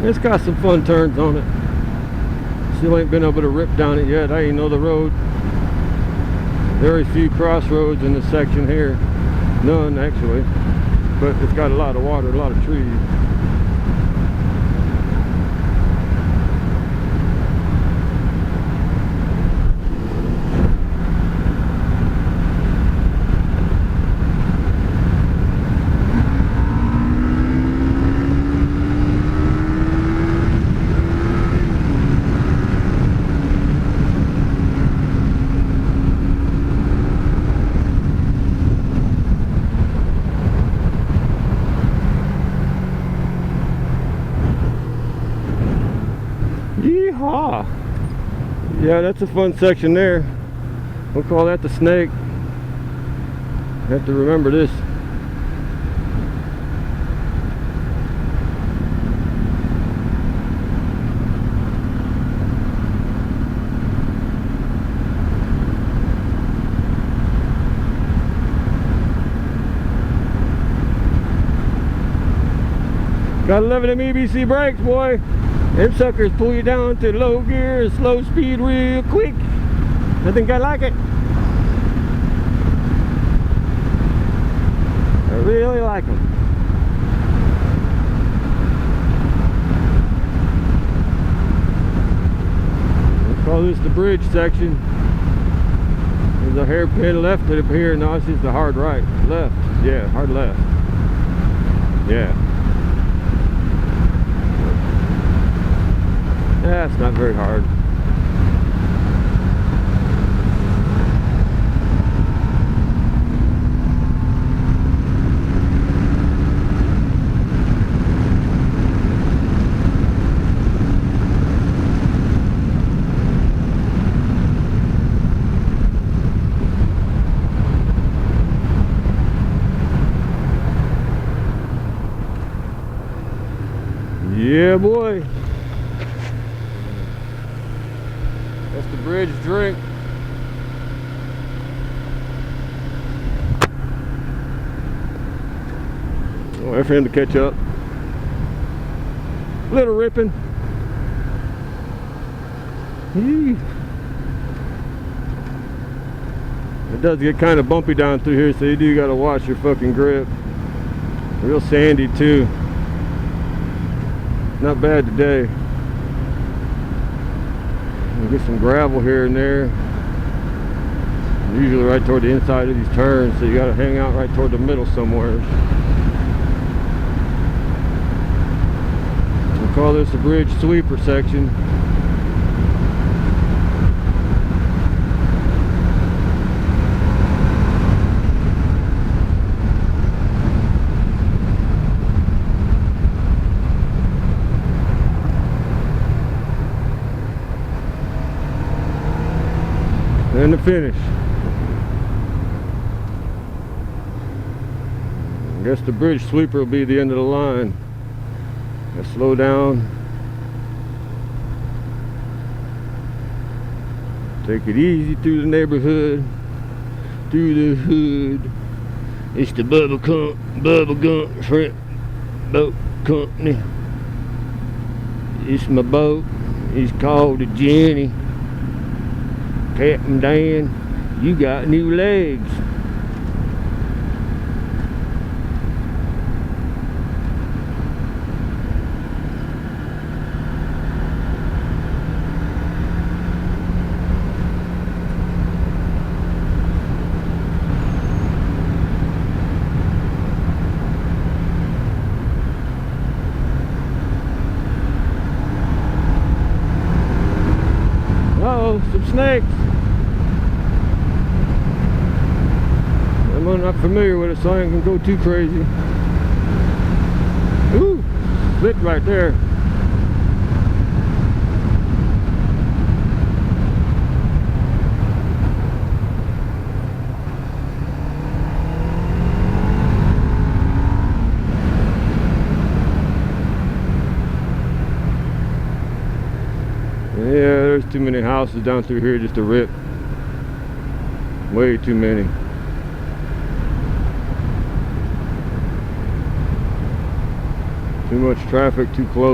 It's got some fun turns on it. Still ain't been able to rip down it yet. I ain't know the road. Very few crossroads in this section here. None actually. But it's got a lot of water, a lot of trees. Yeehaw! Yeah, that's a fun section there. We'll call that the snake. Have to remember this. Gotta love them EBC brakes, boy. Them suckers pull you down to low gear, slow speed real quick. I think I like it. I really like them. We'll call this the bridge section. There's a hairpin left up here. No, it's just a hard right. Left. Yeah, hard left. Yeah. That's not very hard. Yeah, boy. That's the bridge drink. Oh, wait for him to catch up. Little ripping. It does get kind of bumpy down through here, so you do got to watch your fucking grip. Real sandy too. Not bad today. Get some gravel here and there. Usually right toward the inside of these turns, so you got to hang out right toward the middle somewhere. We'll call this a bridge sweeper section. And the finish. I guess the bridge sweeper will be the end of the line. Let's slow down. Take it easy through the neighborhood, through the hood. It's the Bubba Gump Shrimp Boat Company. It's my boat. It's called the Jenny. Captain Dan, you got new legs. Uh-oh, some snakes. I'm not familiar with it, so I ain't gonna go too crazy. Ooh, slipped right there. Yeah, there's too many houses down through here just to rip. Way too many. Too much traffic, too close.